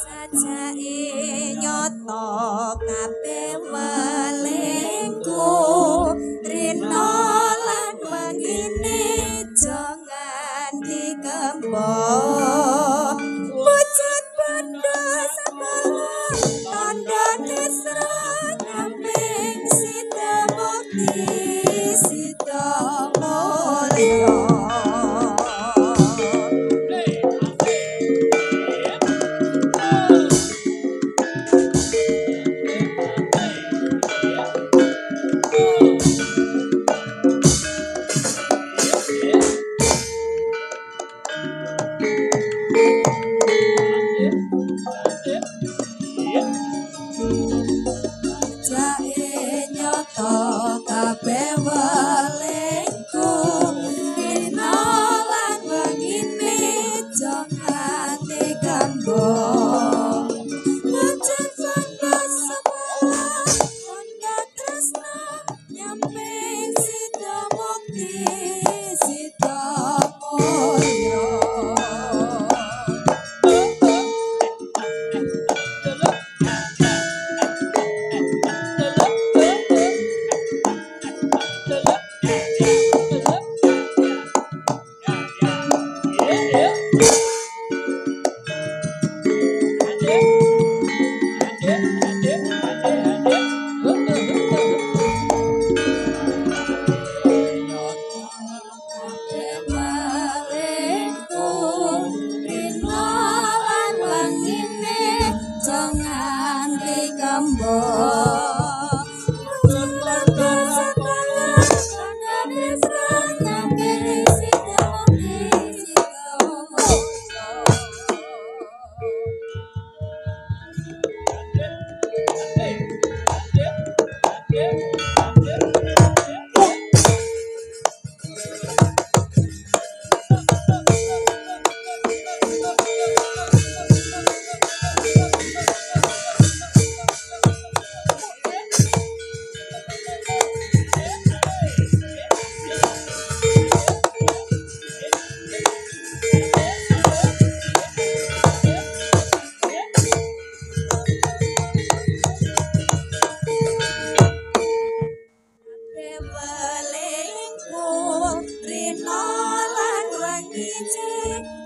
sajake nyoto kabeh welingku rina lan wengine jangan dikembang wujud benda segala tanda desra nyamping sida mukti sida mulya.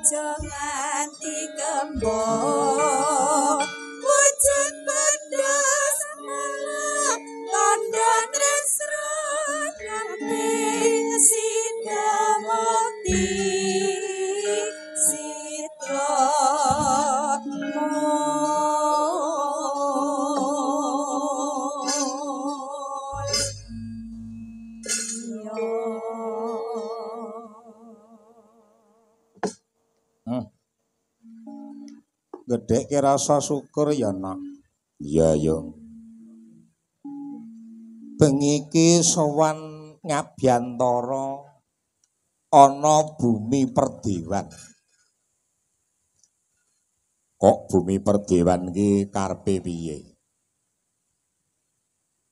Jangan dikembang wujud benda segala tanda tresna nyamping sida mukti sida Gedhekke rasa syukur ya nak. Iya yo. Bengi iki sowan Ngabyantara ana bumi perdewan. Kok bumi perdewan iki karepe piye?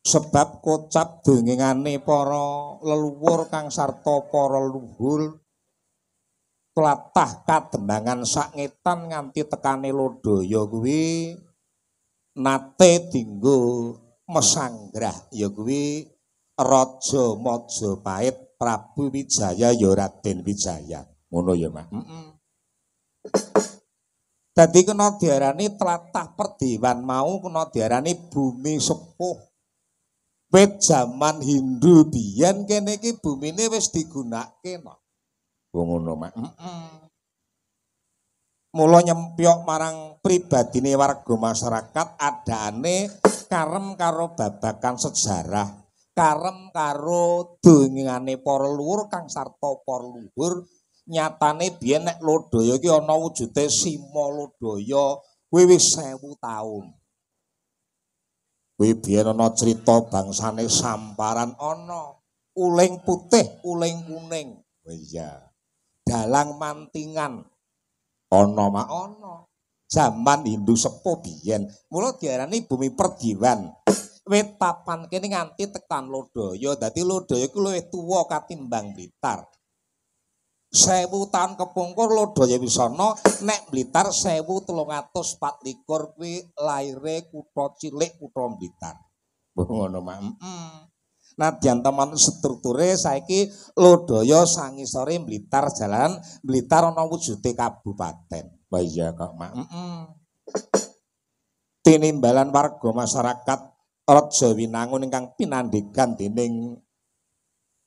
Sebab kocap dongengane para leluhur kang sarta para luhur tlatah kadenangan sakngetan nganti tekane lodaya kuwi nate dinggo mesanggrah ya kuwi Raja Majapahit Prabu Wijaya ya Raden Wijaya ngono ya Mas. Dadi kena diarani tlatah perdewan mau kena diarani bumi sepuh. Wit jaman Hindu biyen kene iki bumine wis digunakake no. Ngono Mak. Mula nyempyok marang pribadine warga masyarakat adane karem karo babakan sejarah, karem karo dongengane para leluhur kang sarta para leluhur nyatane biyen nek lodaya iki ana wujude sima lodaya kuwi wis 1000 taun. Kuwi biyen ana crita bangsane Samparan ana uling putih, uling kuning. Oh iya. Dalang mantingan ana mak ana zaman Hindu sepuh biyen mula diarani bumi perdewan wit papan kene nganti tekan lodaya dadi lodaya iku luwih tuwa katimbang Blitar 1000 taun kepungkur Lodaya Wisana, nek Blitar 1324 kuwi laire kutha cilik kutha Blitar. Ngono mak. Nadyan teman strukture saiki Lodaya sangisore Blitar jalan Blitar ana wujude kabupaten. Wah iya kok mak. Tinimbalan warga masyarakat Raja Winangun ingkang pinandikan dening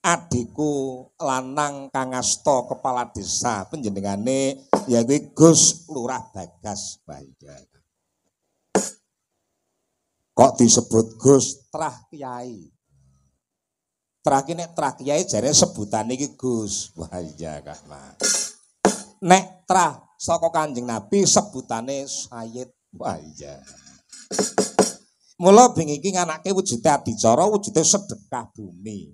adiku lanang Kang Asta kepala desa panjenengane ya kuwi Gus Lurah Bagas. Wah iya. Kok disebut Gus Trah Kyai? Trah ki nek Trah Kyai jare sebutane iki Gus. Wah iya Kak. Nek Trah saka Kanjeng Nabi sebutane Sayyid. Wah iya. Mula bengi iki nganake wujude adicara, wujude sedekah bumi.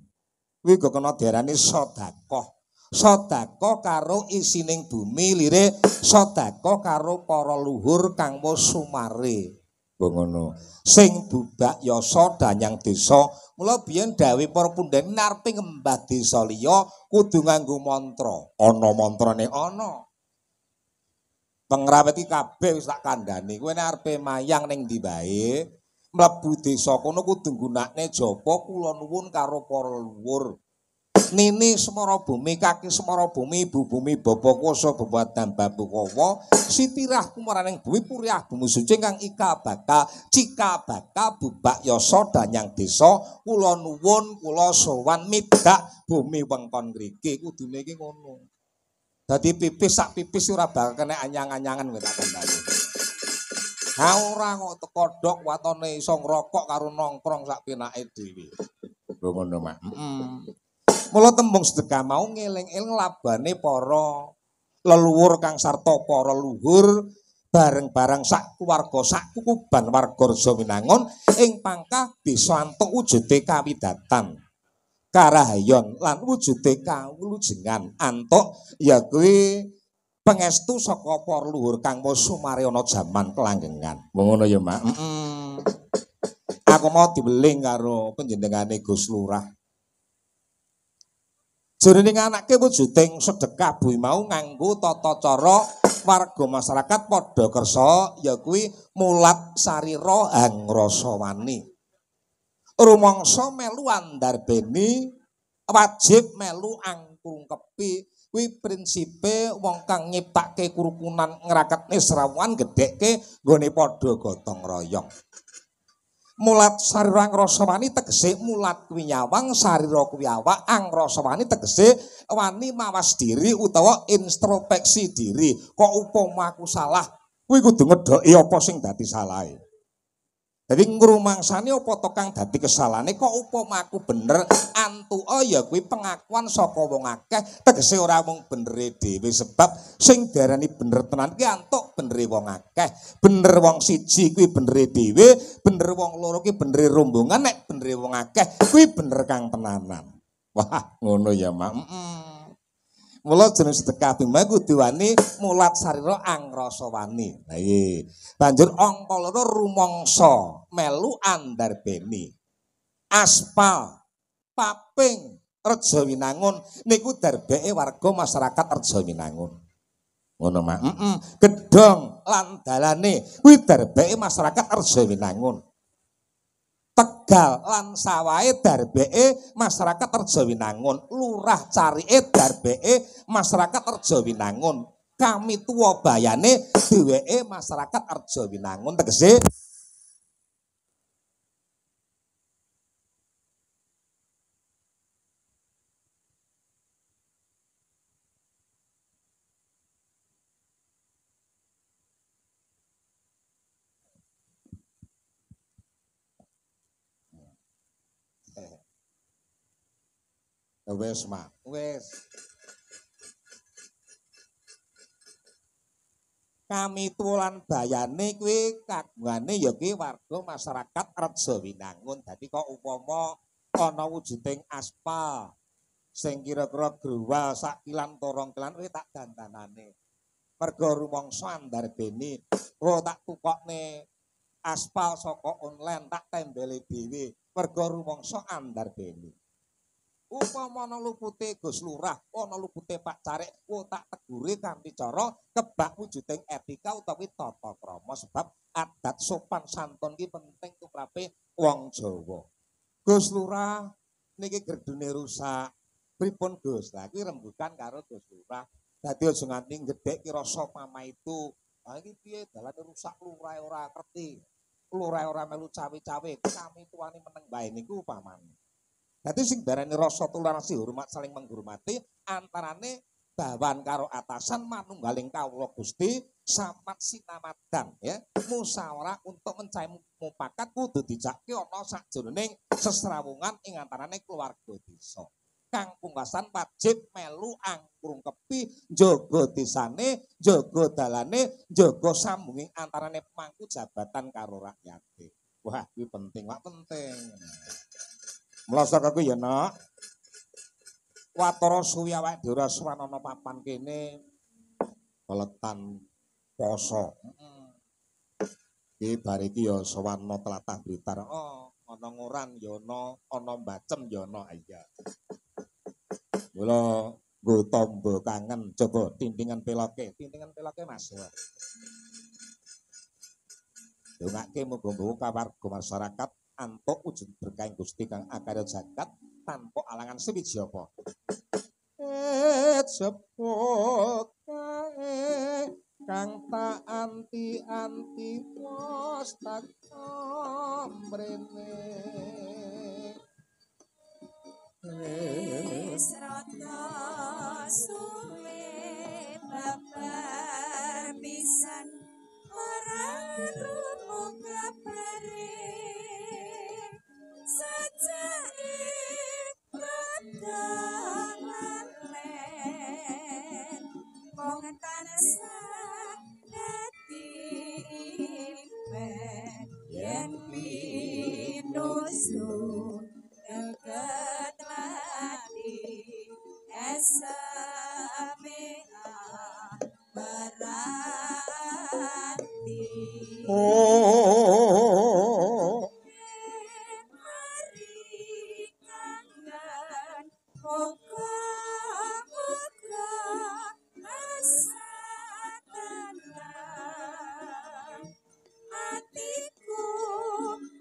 Kuwi kok kena diarani sedekah. Sedekah karo isining bumi lire sedekah karo para luhur kang wis sumare. Ngono. Sing bubak yasa danyang desa, mula biyen dawuh para pundhen narepe ngembah desa liya kudu nganggo mantra. Ana mantrane ana. Pengrawet iki kabeh wis tak kandhani. Kowe nek arepe mayang ning ndi wae, mlebu desa kono kudu nggunakne japa kula nuwun karo para luhur. Nini Semara Bumi, Kaki Semara Bumi, Ibu Bumi, Bapa Koso, Bebatan Babu Kowo, Sitirah Kumaraning Bumi, Puriah Bumi Suci kang Ika Baka, Cika Baka, Bubak Yoso, Danyang Desa, kula nuwun, kula sowan midak bumi wengkon ngriki, kudune iki ngono. Dadi pipis sak pipis ora bakal kena anyang-anyangan kowe tak kandhani. Ha ora kok teko dok watone iso ngrokok karo nongkrong sak penake dhewe. Ngono mak. Mula tembung sedekah mau ngeling-eling labane para leluhur kang sarta para luhur bareng-bareng sak keluarga sak kukuban warga Raja Winangun ing pangkah bisa antuk wujude kawidatan karahayon lan wujude kawulujengan antuk ya kuwi pangestu saka para luhur kang wis sumare ana jaman kelanggengan. Ngono ya Mak. Aku mau dibeling karo panjenengane Gus Lurah. Jroning anake wujuding sedekah bumi mau nganggo tata cara warga masyarakat padha kersa ya kuwi mulat sarira hangrasawani. Rumangsa melu andarbeni wajib melu angkrungkepi kuwi prinsipe wong kang nyiptake kerukunan ngraketne srawan gedhekke nggone padha gotong royong. Mulat sarira angrasawani tegese mulat kuwi nyawang sarira kuwi awak angrasawani tegese wani mawas diri utawa introspeksi diri kok upama aku salah kuwi kudu ngedhoki apa sing dadi salahe. Dadi ngrumangsani apa to kang dadi kesalahane kok upama aku bener antuka ya kuwi pengakuan saka wong akeh tegese ora mung benere dhewe sebab sing diarani bener tenan ki antuk benere wong akeh bener wong siji kuwi benere dhewe bener wong loro ki benere rombongan nek benere wong akeh kuwi bener kang tenanan. Wah ngono ya Mak. Mula jeneng sedekah bima kudu wani mulat sarira angrasawani. Lah iki. Banjur angka loro rumangsa melu andarbeni. Aspal paping Raja Winangun niku darbeke warga masyarakat Raja Winangun. Ngono Mak. Gedhong lan dalane kuwi darbeke masyarakat Raja Winangun. Tegal lan sawahe darbeke masyarakat Raja Winangun, lurah carike darbeke masyarakat Raja Winangun, kami tuwa bayane dheweke masyarakat Raja Winangun tegese wis Mak, wis. Kami tulan bayane kuwi kagungane ya kuwi warga masyarakat Raja Winangun. Dadi kok upama ana wujuding aspal sing kira-kira growal sak kilan torong kilan kuwi tak dandanane. Merga rumangsa andarbeni, oh tak tukokne aspal saka online tak tembele dhewe. Merga rumangsa andarbeni. Upama ana lupute Gus Lurah, ana lupute Pak Carek, tak teguri kanthi cara kebak wujuding etika utawi tata krama sebab adat sopan santun ki penting tumrape wong Jawa. Gus Lurah niki gerdune rusak. Pripun Gus? Lah iki rembugan karo Gus Lurah. Dadi aja nganti gedhek ki rasa pamah itu. Lah iki piye dalane rusak lurah ora ngerti. Lurah ora melu cawe-cawe, kami tuane meneng bae niku upamane. Dadi sing darani rasa toleransi hormat saling menghormati antarane bawan karo atasan manunggaling kawula Gusti samat sinamadan ya musyawarah untuk mencari mufakat kudu dijakke ana sakjroning sesrawungan ing antarane keluarga desa. Kang pungkasan wajib melu angkrungkepi njaga desane, njaga dalane, njaga sambunging antarane pemangku jabatan karo rakyate. Wah, iki penting, Pak, penting. Mlasa aku ya, Nak. Watara suwi awake dhewe ora sowan ana papan kene keletan poso. Iki bar iki ya sowan tlatah Blitar. Ana ngoran ya ana mbacem ya ana iya. Mula nggo tamba kangen coba tintingan peloke Mas. Dongake muga-muga kawarga masyarakat antuk wujud berkah Gusti kang akarya jagat tanpa alangan sewiji apa. Cepot kae kang tak anti-anti pos tak mrene. Srata suwe babar pisan ora krungu kabare sajake rada lalen wong tansah dadi ipen yen pinusu dekat lagi esamea berarti hari kangen moga-moga asa tenang hatiku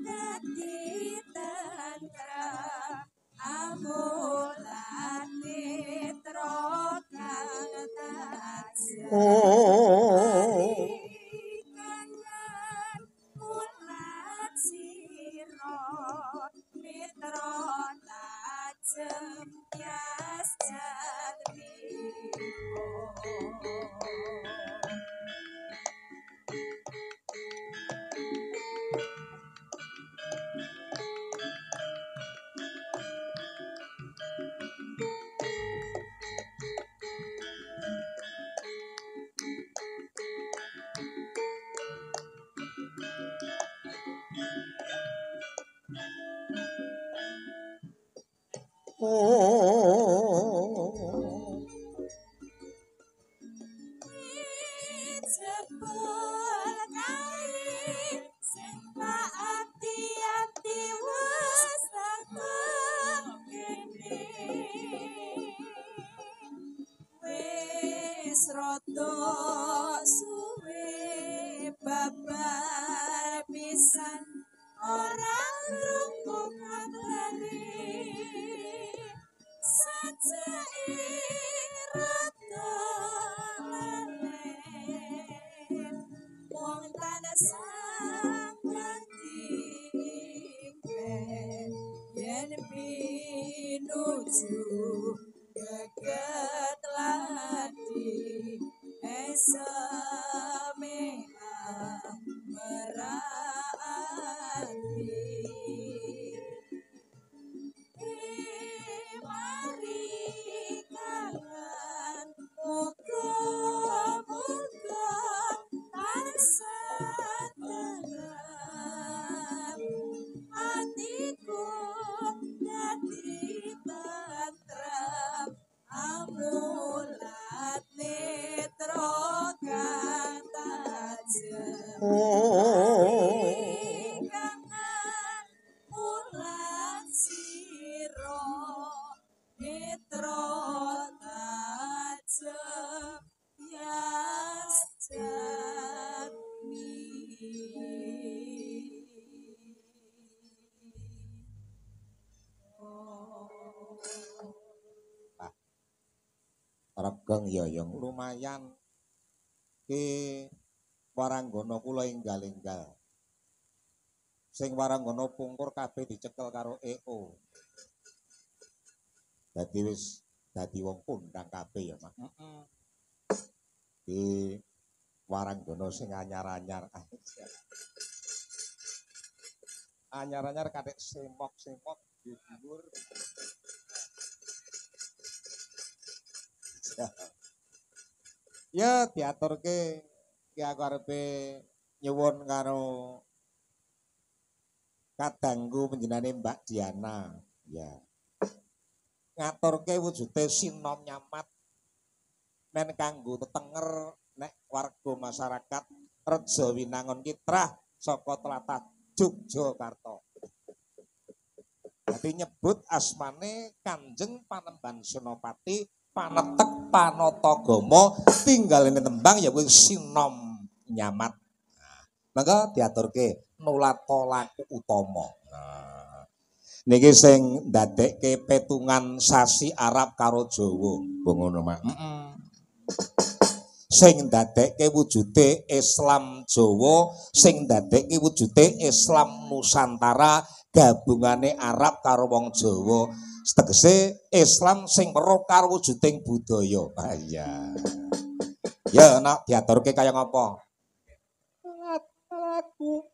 dadi tentrem amulan mitra kang tansah kangen mulat sira mitra tajem yas jatmiko. Jebul kae sing ati-ati wis takon kene wis rada suwe babar pisan ora krungu kabare sajake rada lalen wong tansah dadi ipen yen pinuju dekat lagi esamea berarti mari kangen muga-muga tansah tenang hatiku dadi tentrem amulat netra kang tajem kangen mulat sira Regeng ya lumayan. Ki waranggana kula enggal-enggal. Sing waranggana pungkur kabeh dicekel karo EO. Dadi wis dadi wong kondang kabeh ya, Mak. Ki waranggana sing anyar-anyar. Anyar-anyar kadek semok-semok di dhuwur. Ya diaturke ki aku arepe nyuwun karo kadangku panjenengane Mbak Diana. Ya. Ngaturke wujude sinom nyamat men kanggo tetenger nek warga masyarakat Reja Winangun Kitrah saka tlatah Yogyakarta. Dadi nyebut asmane Kanjeng Panembahan Senopati Panetek Panatagama tinggalane tembang ya kuwi sinom nyamat. Nah, mangga diaturke nulata laku utama. Nah, niki sing ndadekke petungan sasi Arab karo Jawa. Ngono, Mak. Sing ndadekke wujude Islam Jawa, sing ndadekke wujude Islam Nusantara, gabungane Arab karo wong Jawa. Tegese Islam sing weruh karo wujuding budaya. Ah iya. Ya nak diaturke kaya ngapa? Laku.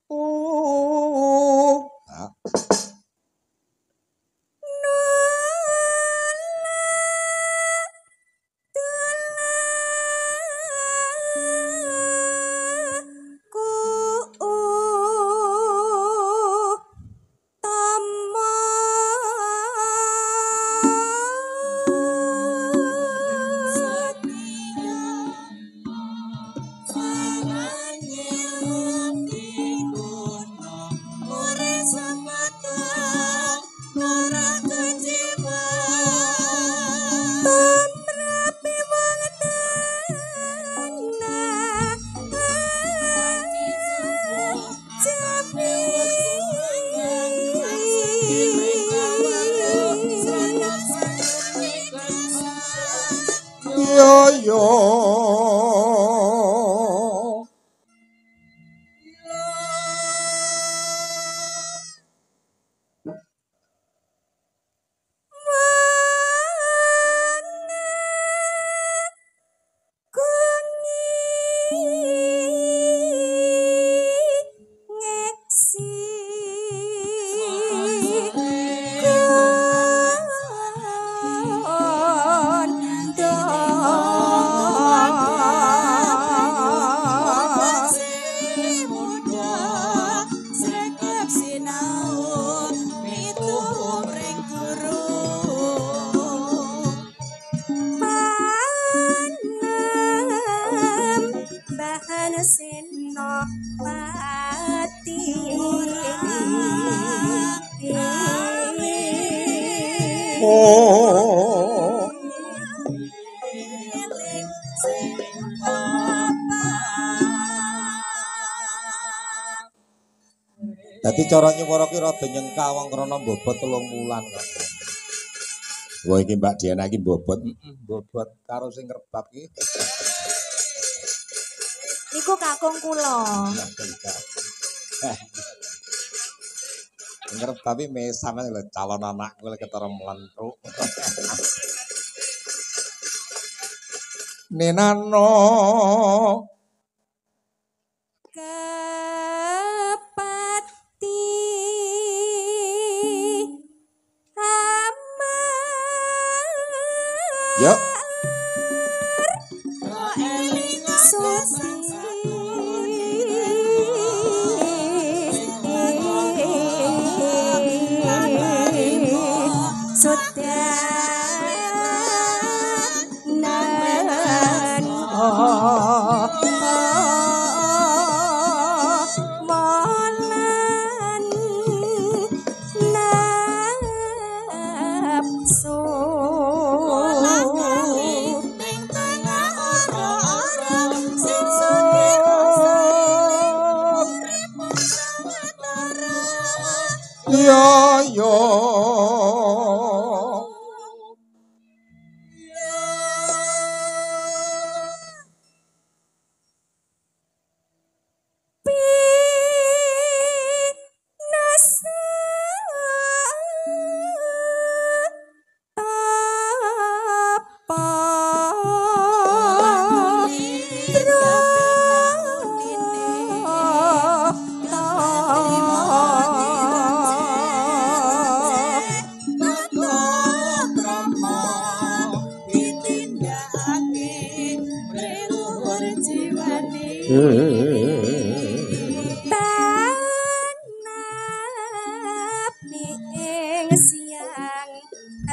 Nah. Yo Dadi cara nyuwara ki rada nyengkawang krana bobot 3 wulan kok. Wah iki Mbak Diana iki bobot, bobot karo sing ngrebab iki. Niku kakung kula. Ngrebab iki mesame lho calon anakku lek ketara mlentruk. Nenano Yuk. tanap ing siang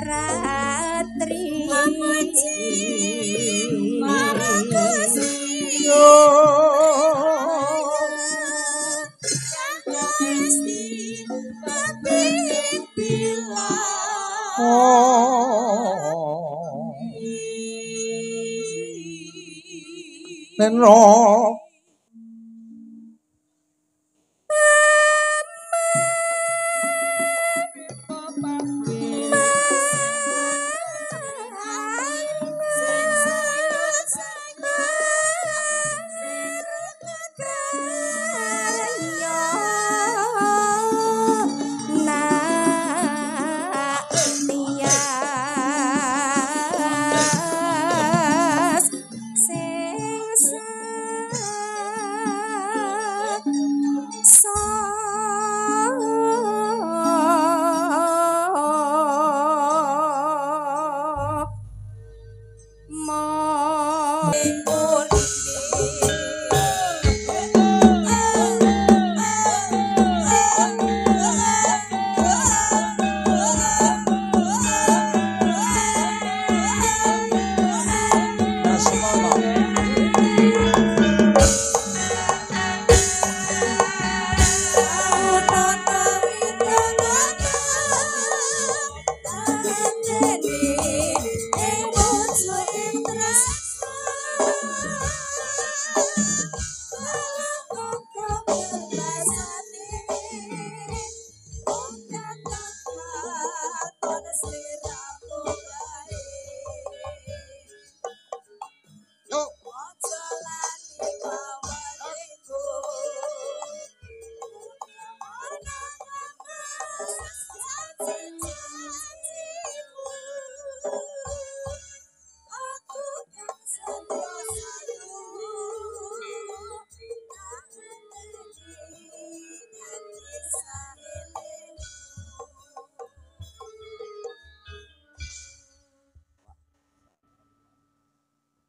ratri Neno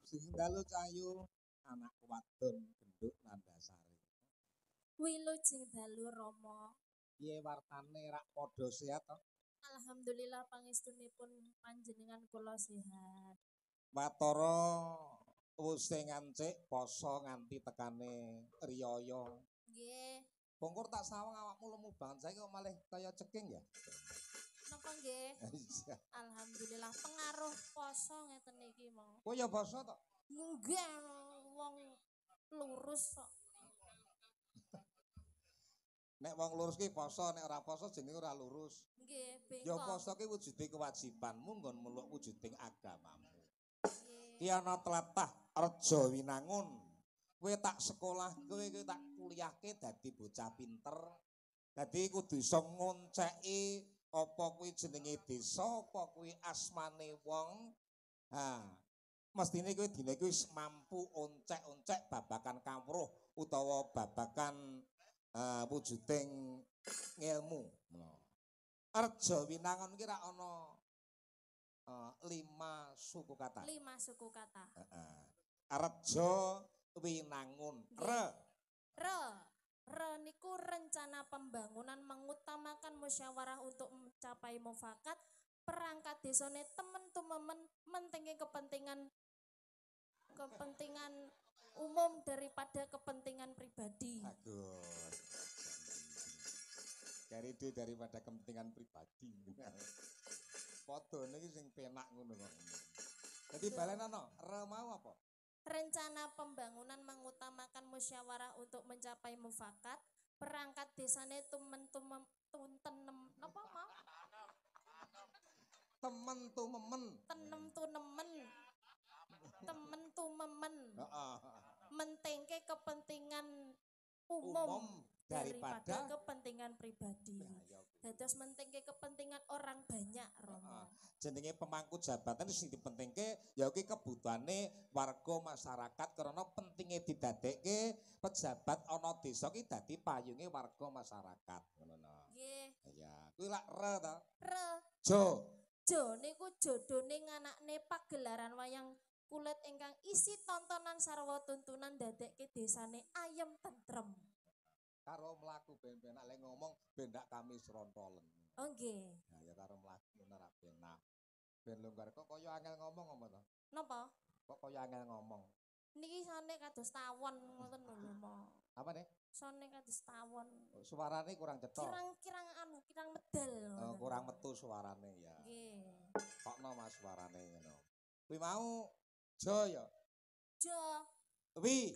sing dalu cayu anak wadon genduk Nandasari. Wilujeng dalu Rama. Piye wartane rak padha sehat to? Alhamdulillah pangestunipun panjenengan kula sehat. Watara wuse ngancik poso nganti tekane riyaya. Nggih. Bongkur tak sawang awakmu lemu banget saiki kok malih kaya ceking ya. Napa nggih? Alhamdulillah pengaruh poso ngeten iki mau. Kok ya poso to? Nggih wong lurus kok. Nek wong lurus ki poso, nek ora poso jenenge ora lurus. Nggih, bengkok. Ya poso ki wujude kewajibanmu nggon meluk wujuding agamamu. Nggih. Ki ana tlatah Reja Winangun. Kowe tak sekolah, kowe tak kuliahke dadi bocah pinter. Dadi kudu iso ngonceki apa kuwi jenenge desa, apa kuwi asmane wong. Ha, mestine kowe dina iki wis mampu oncek-oncek babakan kawruh utawa babakan wujuding ngilmu. Reja Winangun ki rak ana 5 suku kata. 5 suku kata. Reja Winangun. Re niku rencana pembangunan mengutamakan musyawarah untuk mencapai mufakat, perangkat desane temen tumemen mentingin kepentingan umum daripada kepentingan pribadi. Bagus. Cari ide daripada kepentingan pribadi. Padha niki sing penak ngono kok. Dadi balenono, re mau apa? Rencana pembangunan mengutamakan musyawarah untuk mencapai mufakat, perangkat desane temen tumemen. Mentingke kepentingan umum daripada kepentingan pribadi. Dados mentingke kepentingan orang banyak, Romo. Jenenge pemangku jabatan sing dipentingke ya iki kebutuhane warga masyarakat karena pentinge didadekke pejabat ana desa ki dadi payunge warga masyarakat ngono. Nggih. Ya, kuwi lak re to? Re. Jo Jo niku jodone nganakne pagelaran wayang kulit ingkang isi tontonan sarwa tuntunan dadekke desane ayem tentrem. Karo mlaku ben penak lek ngomong ben ndak kami srontolen. Oh nggih. Nah ya karo mlaku ngono ra penak. Ben longgar kok kaya angel ngomong apa to? Napa? Kok kaya angel ngomong. Niki sone kados tawon ngoten lho Mo. Apa nih? Sone kados tawon. Suarane kurang cetha. Kirang kirang medal. Oh, kurang metu suarane ya. Nggih. Kokno Mas suarane ngono. Kuwi mau Jo ya. Jo. Wi.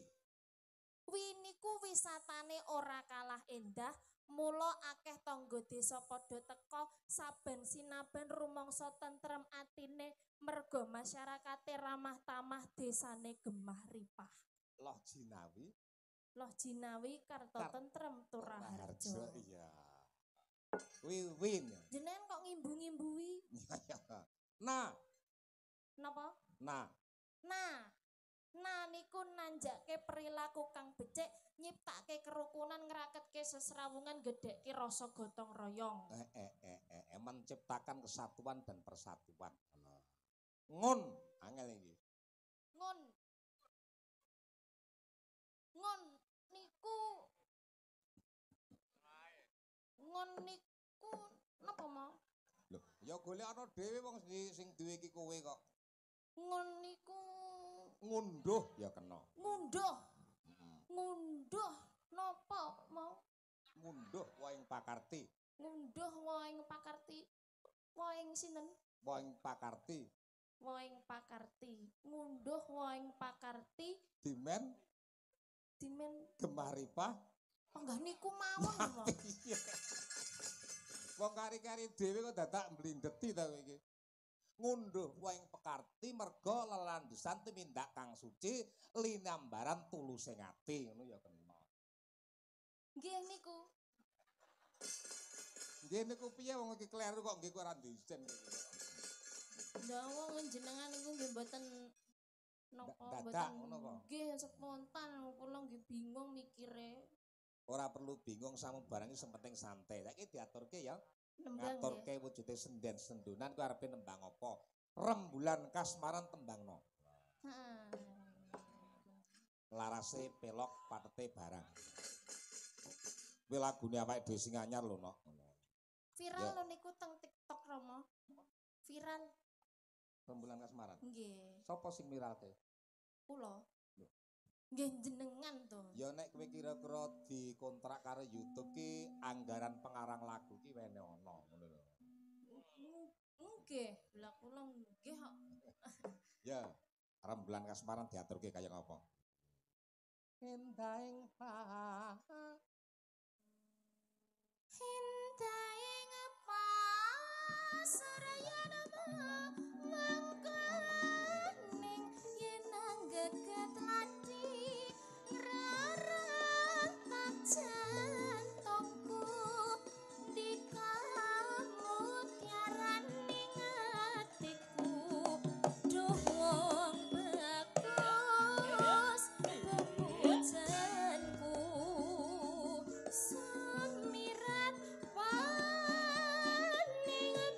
Wi niku wisatane ora kalah endah. Mula akeh tangga desa padha teka saben sinaben rumangsa tentrem atine merga masyarakate ramah tamah desane gemah ripah. Loh Jinawi. Loh Jinawi karto tentrem Turaharjo. Iya. Win. Jenengan kok ngimbu-ngimbui? Nah. Napa? Nah. Nah niku nanjake perilaku kang becik, nyiptake kerukunan, ngraketke sesrawungan, gedhekke rasa gotong royong. Menciptakan kesatuan dan persatuan. Ngun, angel iki. Ngun niku napa mau? Lho, ya golekno dhewe wong sing duwe iki kowe kok. Ngun niku ngunduh ya kena. Ngunduh napa mau? Ngunduh waing pakarti. Ngunduh waing pakarti. Waing sinten? Waing pakarti. Waing pakarti. Ngunduh waing pakarti. Dimen gemah ripah. Panggah niku mawon. Wong kari-kari dhewe kok dadak mblindeti ta kowe iki. Ngunduh waing pekarti merga lelandusan tumindak kang suci linambaran tulusing ati ngono ya kena. Nggih niku. Nggih niku piye wong iki kleru kok nggih ora ndisen. Lah wong jenengan niku nggih mboten napa mboten. Nggih spontan kula nggih bingung mikire. Ora perlu bingung sama barang iki penting santai. Saiki diaturke ya. Nembang ngaturke wujude senden sendunan ku arepe nembang apa? Rembulan kasmaran tembangno. Heeh. Larase pelok patete barang. Kuwi lagune awake dhewe sing anyar lho, Nok. Viral lho niku teng TikTok Romo. Viral. Rembulan kasmaran. Nggih. Sopo sing viralke? Kula. Nggih jenengan to. Ya nek kowe kira-kira dikontrak karo YouTube ki anggaran pengarang lagu ki wene ana ngono lho. Nggih, lha kula nggih kok. Ya, rembulan kasmaran diaturke kaya ngapa? Endaing Surya nama mangkening yen anggeget lati rarang tak jantungku dikamut tiarani atiku duh wong bagus bebujanku samirat paning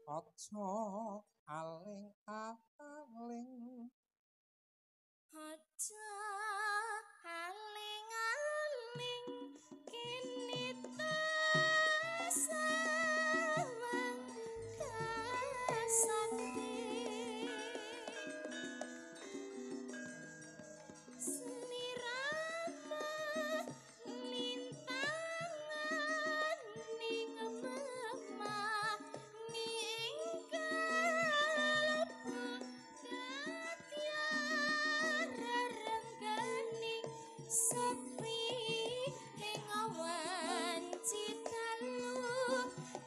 aja aling-aling aja aling-aling kini tasawang kasakti sliramu lintangan ning memah ning kalbu katya rerenggani sepi ing awan citalu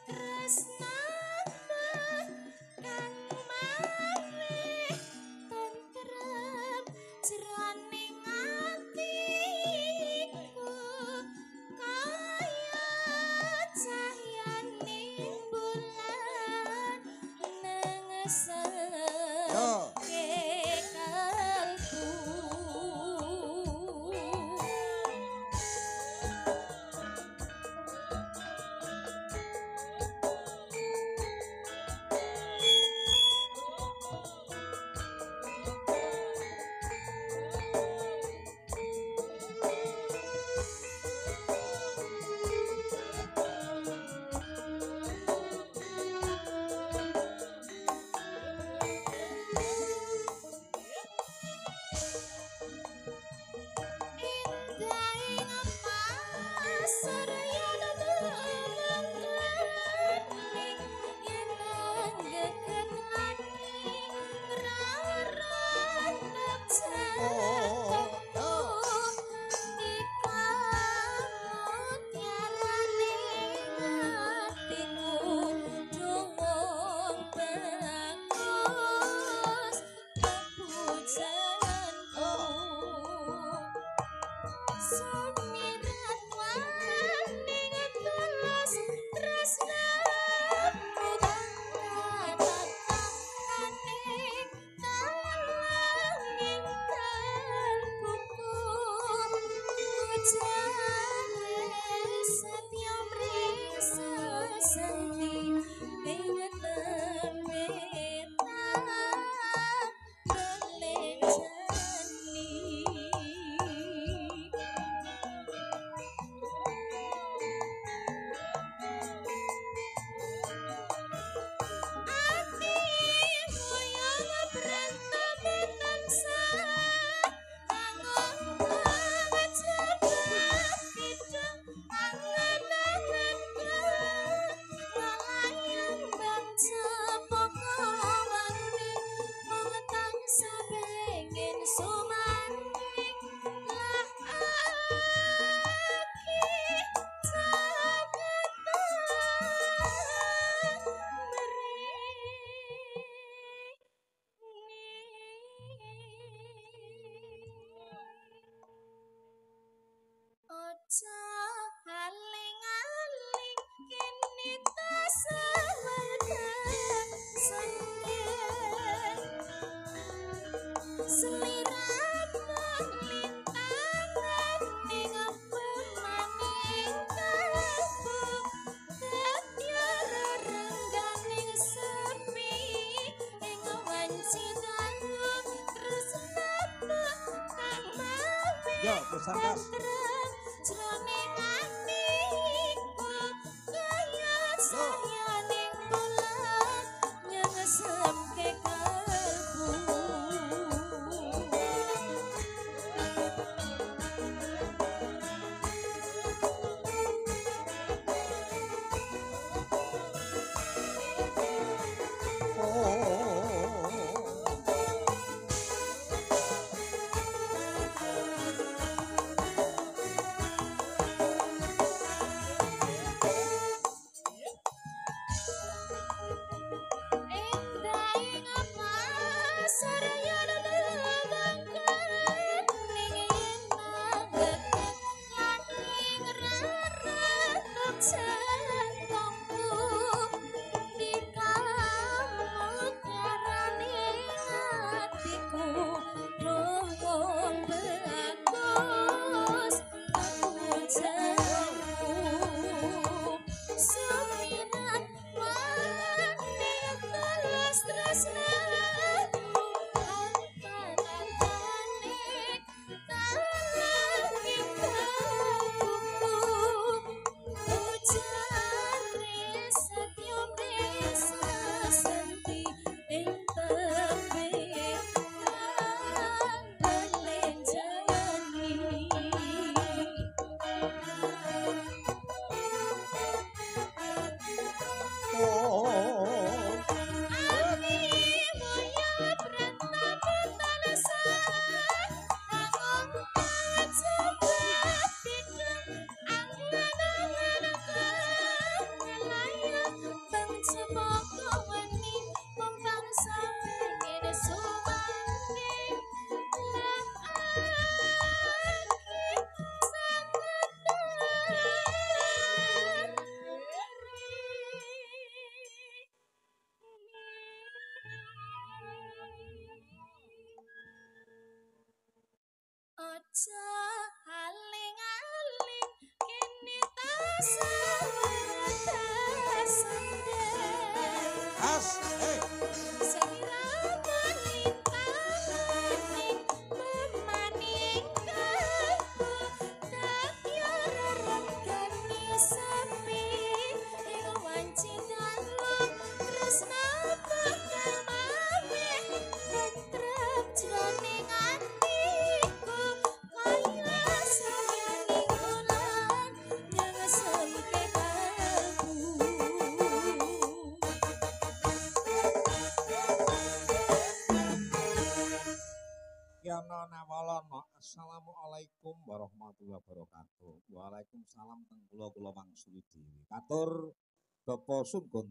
tresnamu kang mareh tentrem jroning atiku kaya cahyaning bulan nengesake kalbu. Indahing pasar yen mengkeling yen nggeken lani rarantek jatuhku ikut tiarane hatiku dungung bagus kepujanku sumirat waning tulus tresnamu tatakaning talanging kalbuku ujane setya mriksa senti ing temeta melejani. Ati moyong berantem tansah angon mencoba kidung angan-angan lalayang bangsa poko wangi mung tansah pengen sumaring lah aja aling-aling kini tasawarga sengit sliramu lintangan ning pemaning kalbu katya rerengganing sepi ing wanci dalu tresnamu kang mawi Yo, Pusakas. tentrem jroning atiku kaya cahyaning bulan nyengesemke kalbu. Aja aling-aling kini tasandeng As, sekiranya lintang memaning kalbu daya rerengani sepi ing wanci dalem tresna bakal mameh tentrem jroning atiku kaya sayaning ulan yang sempe kalbu. Yana nawalana. Assalamualaikum warahmatullahi wabarakatuh. Waalaikumsalam teng kula mangsuli dhewe. Katur Bapak Sunggon